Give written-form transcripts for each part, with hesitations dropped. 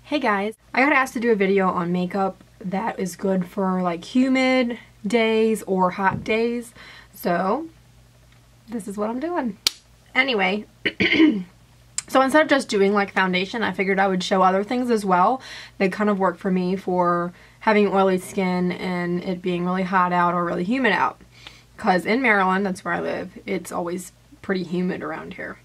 Hey guys, I got asked to do a video on makeup that is good for like humid days or hot days, so this is what I'm doing. Anyway, so instead of just doing like foundation, I figured I would show other things as well that kind of work for me for having oily skin and it being really hot out or really humid out. Because in Maryland, that's where I live, it's always pretty humid around here.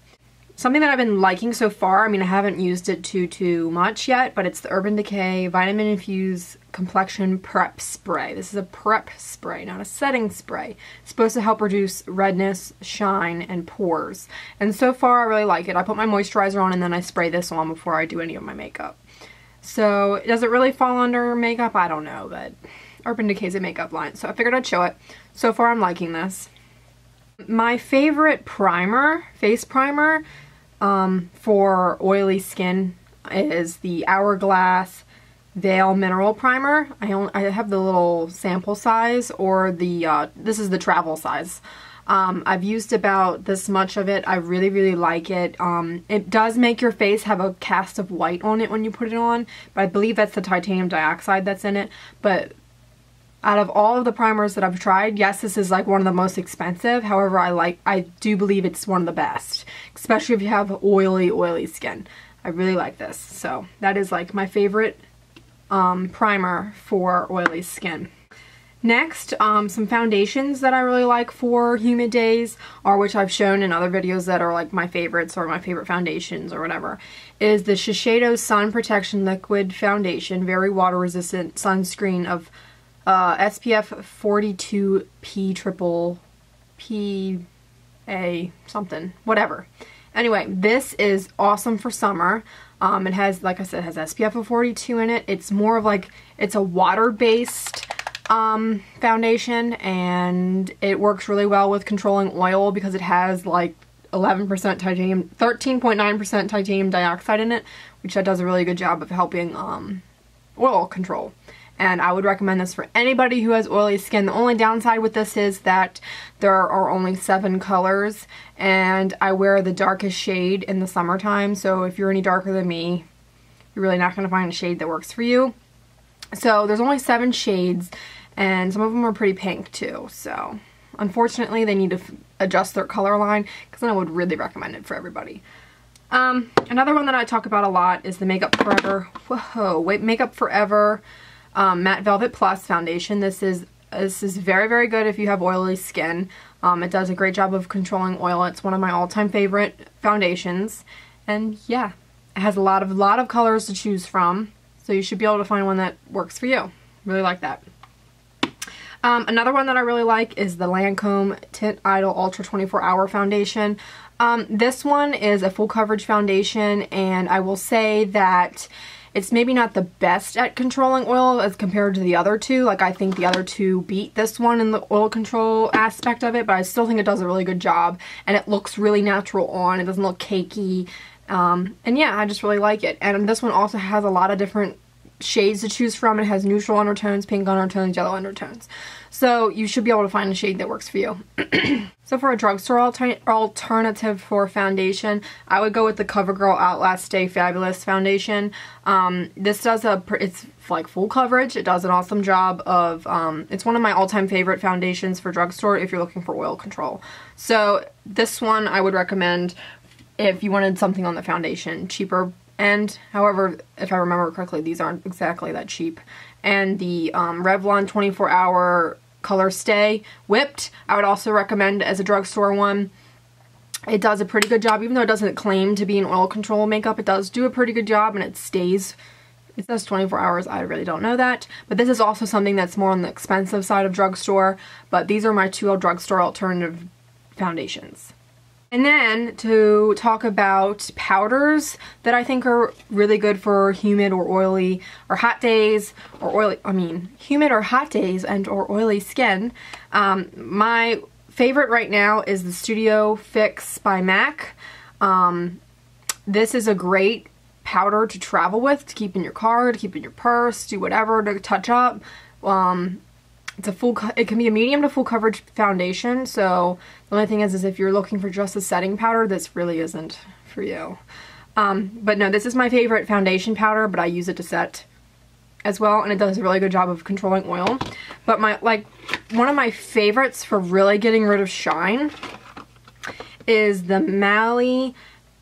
Something that I've been liking so far, I mean I haven't used it too much yet, but it's the Urban Decay Vitamin Infused Complexion Prep Spray. This is a prep spray, not a setting spray. It's supposed to help reduce redness, shine, and pores. And so far I really like it. I put my moisturizer on and then I spray this on before I do any of my makeup. So does it really fall under makeup? I don't know, but Urban Decay is a makeup line, so I figured I'd show it. So far I'm liking this. My favorite primer, face primer, for oily skin is the Hourglass Veil Mineral Primer. I have the little sample size, or the this is the travel size. I've used about this much of it. I really like it. It does make your face have a cast of white on it when you put it on, but I believe that's the titanium dioxide that's in it. But out of all of the primers that I've tried, yes, this is like one of the most expensive. However, I do believe it's one of the best, especially if you have oily skin. I really like this. So that is like my favorite primer for oily skin. Next, some foundations that I really like for humid days, or which I've shown in other videos that are like my favorites or my favorite foundations or whatever, is the Shiseido Sun Protection Liquid Foundation, very water resistant sunscreen of SPF 42 PA something, whatever. Anyway, this is awesome for summer. It has, like I said, it has SPF of 42 in it. It's more of like, it's a water-based foundation, and it works really well with controlling oil because it has like 11% titanium, 13.9% titanium dioxide in it, which that does a really good job of helping oil control. And I would recommend this for anybody who has oily skin. The only downside with this is that there are only 7 colors, and I wear the darkest shade in the summertime, so if you're any darker than me, you're really not going to find a shade that works for you. So there's only 7 shades, and some of them are pretty pink too, so unfortunately they need to adjust their color line, because then I would really recommend it for everybody. Another one that I talk about a lot is the Makeup Forever, Makeup Forever Matte Velvet Plus foundation. This is very good if you have oily skin. It does a great job of controlling oil. It's one of my all-time favorite foundations, and yeah, it has a lot of colors to choose from, so you should be able to find one that works for you. Really like that. Another one that I really like is the Lancome Tint Idol Ultra 24-Hour Foundation. This one is a full coverage foundation, and I will say that it's maybe not the best at controlling oil as compared to the other two. Like, I think the other two beat this one in the oil control aspect of it, but I still think it does a really good job, and it looks really natural on. It doesn't look cakey, and yeah, I just really like it. And this one also has a lot of different shades to choose from. It has neutral undertones, pink undertones, yellow undertones. So you should be able to find a shade that works for you. So for a drugstore alternative for foundation, I would go with the Covergirl Outlast Stay Fabulous foundation. This does it's like full coverage. It does an awesome job of, it's one of my all-time favorite foundations for drugstore if you're looking for oil control. So this one I would recommend if you wanted something on the foundation, cheaper. And however, if I remember correctly, these aren't exactly that cheap. And the Revlon 24-Hour Colorstay Whipped, I would also recommend as a drugstore one. It does a pretty good job, even though it doesn't claim to be an oil control makeup. It does do a pretty good job, and it stays. It says 24 hours. I really don't know that. But this is also something that's more on the expensive side of drugstore. But these are my 2 drugstore alternative foundations. And then to talk about powders that I think are really good for humid or oily or hot days, or humid or hot days and or oily skin. My favorite right now is the Studio Fix by MAC. This is a great powder to travel with, to keep in your car, to keep in your purse, do whatever, to touch up. It can be a medium to full coverage foundation, so the only thing is if you're looking for just a setting powder, this really isn't for you. But no, this is my favorite foundation powder, but I use it to set as well, and it does a really good job of controlling oil. But one of my favorites for really getting rid of shine is the Mally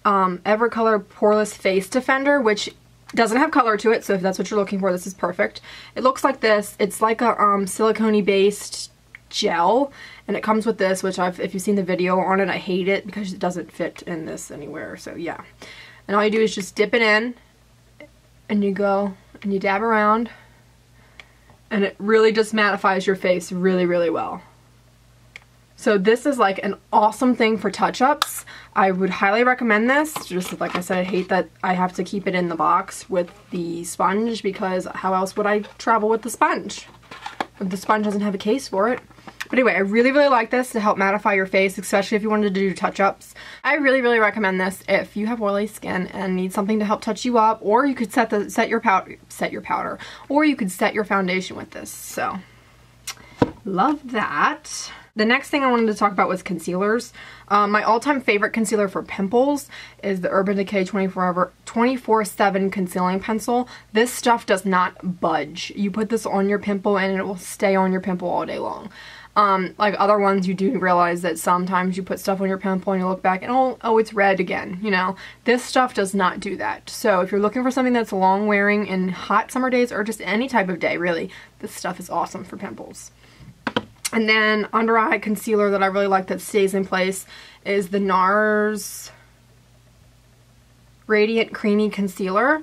Evercolor Poreless Face Defender, which doesn't have color to it, so if that's what you're looking for, this is perfect. It looks like this. It's like a silicone based gel, and it comes with this, which if you've seen the video on it, I hate it because it doesn't fit in this anywhere, so yeah. And all you do is just dip it in, and you go and you dab around, and it really just mattifies your face really, really well. So this is like an awesome thing for touch-ups. I would highly recommend this. Just like I said, I hate that I have to keep it in the box with the sponge, because how else would I travel with the sponge if the sponge doesn't have a case for it? But anyway, I really, really like this to help mattify your face, especially if you wanted to do touch-ups. I really, really recommend this if you have oily skin and need something to help touch you up, or you could set your powder, or you could set your foundation with this. So, love that. The next thing I wanted to talk about was concealers. My all-time favorite concealer for pimples is the Urban Decay 24/7 Concealing Pencil. This stuff does not budge. You put this on your pimple and it will stay on your pimple all day long. Like other ones, you do realize that sometimes you put stuff on your pimple and you look back and oh, it's red again, you know. This stuff does not do that. So if you're looking for something that's long wearing in hot summer days, or just any type of day really, this stuff is awesome for pimples. And then under eye concealer that I really like that stays in place is the NARS Radiant Creamy Concealer.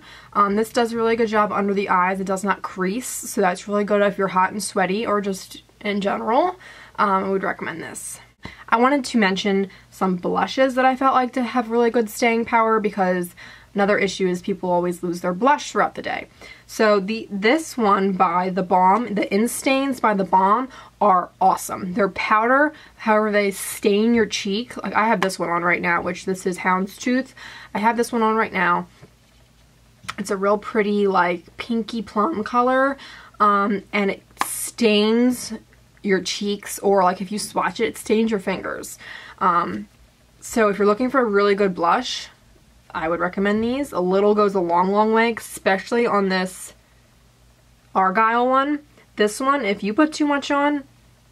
This does a really good job under the eyes. It does not crease, so that's really good if you're hot and sweaty or just in general. I would recommend this. I wanted to mention some blushes that I felt like to have really good staying power, because another issue is people always lose their blush throughout the day. So this one by The Balm, the Instains by The Balm, are awesome. They're powder, however they stain your cheek. Like I have this one on right now, which this is Houndstooth. I have this one on right now. It's a real pretty like pinky plum color, and it stains your cheeks, or like if you swatch it, it stains your fingers. So if you're looking for a really good blush, I would recommend these. A little goes a long, long way, especially on this Argyle one. This one, if you put too much on,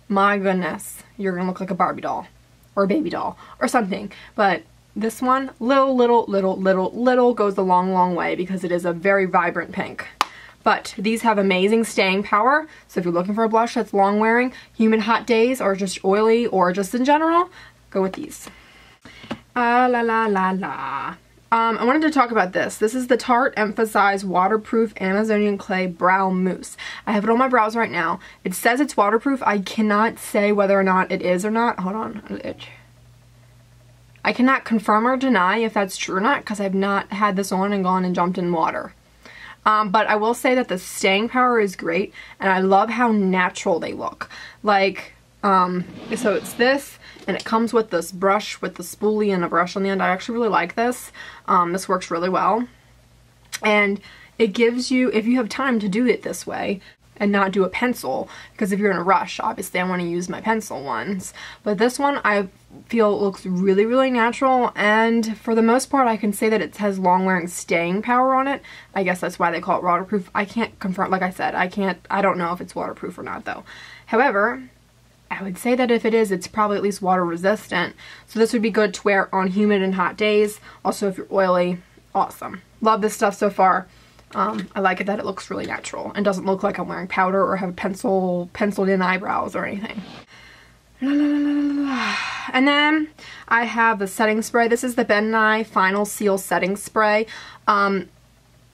my goodness, you're gonna look like a Barbie doll or a baby doll or something. But this one, little goes a long, long way, because it is a very vibrant pink. But these have amazing staying power. So if you're looking for a blush that's long wearing, humid hot days, or just oily, or just in general, go with these. I wanted to talk about this. This is the Tarte Emphasize Waterproof Amazonian Clay Brow Mousse. I have it on my brows right now. It says it's waterproof. I cannot say whether or not it is or not. Hold on, an itch. I cannot confirm or deny if that's true or not, because I've not had this on and gone and jumped in water. But I will say that the staying power is great, and I love how natural they look. Like, so it's this, and it comes with this brush with the spoolie and a brush on the end. I actually really like this. This works really well. And it gives you, if you have time to do it this way and not do a pencil, because if you're in a rush, obviously I want to use my pencil ones. But this one I feel looks really, really natural, and for the most part I can say that it has long wearing staying power on it. I guess that's why they call it waterproof. I can't confirm, like I said, I don't know if it's waterproof or not though. However, I would say that if it is, it's probably at least water resistant. So this would be good to wear on humid and hot days. Also, if you're oily, awesome. Love this stuff so far. I like it that it looks really natural and doesn't look like I'm wearing powder or have penciled in eyebrows or anything. And then I have the setting spray. This is the Ben Nye Final Seal Setting Spray.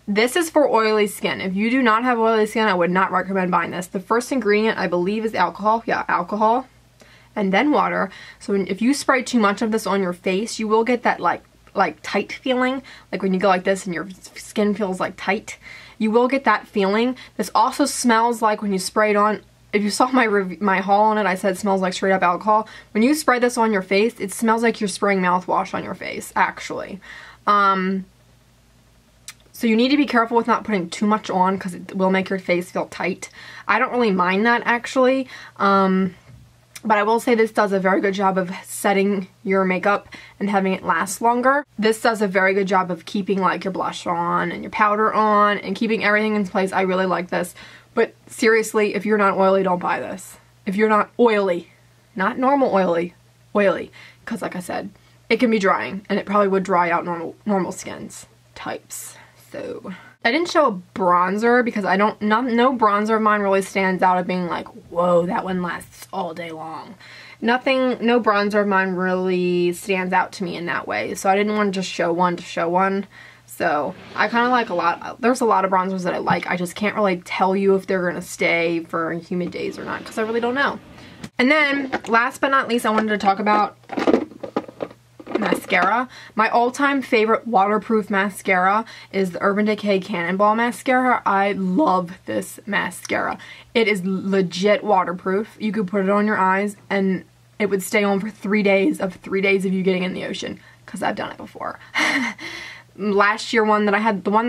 This is for oily skin. If you do not have oily skin, I would not recommend buying this. The first ingredient, I believe, is alcohol. Yeah, alcohol. And then water. So if you spray too much of this on your face, you will get that like tight feeling. Like when you go like this and your skin feels like tight. You will get that feeling. This also smells like when you spray it on. If you saw my haul on it, I said it smells like straight up alcohol. When you spray this on your face, it smells like you're spraying mouthwash on your face, actually. So you need to be careful with not putting too much on, because it will make your face feel tight. I don't really mind that, actually. But I will say this does a very good job of setting your makeup and having it last longer. This does a very good job of keeping like your blush on and your powder on and keeping everything in place. I really like this. But seriously, if you're not oily, don't buy this. If you're not oily, not normal oily, oily. Because like I said, it can be drying and it probably would dry out normal skins types. So I didn't show a bronzer because I don't, no bronzer of mine really stands out of being like, whoa, that one lasts all day long. No bronzer of mine really stands out to me in that way. So I didn't want to just show one to show one. So I kind of like there's a lot of bronzers that I like. I just can't really tell you if they're going to stay for humid days or not because I really don't know. And then last but not least, I wanted to talk about mascara. My all-time favorite waterproof mascara is the Urban Decay Cannonball mascara. I love this mascara. It is legit waterproof. You could put it on your eyes and it would stay on for 3 days of you getting in the ocean, because I've done it before. Last year, the one that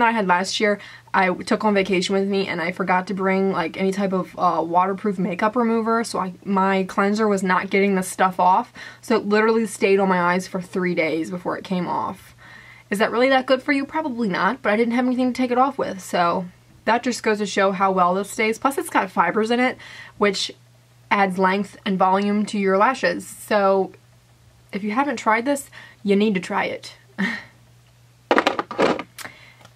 I had last year, I took on vacation with me and I forgot to bring like any type of waterproof makeup remover, so my cleanser was not getting the stuff off, so it literally stayed on my eyes for 3 days before it came off. Is that really that good for you? Probably not, but I didn't have anything to take it off with, so that just goes to show how well this stays. Plus it's got fibers in it, which adds length and volume to your lashes, so if you haven't tried this, you need to try it.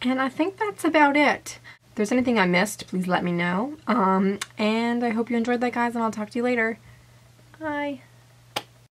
And I think that's about it. If there's anything I missed, please let me know. And I hope you enjoyed that, guys, and I'll talk to you later. Bye.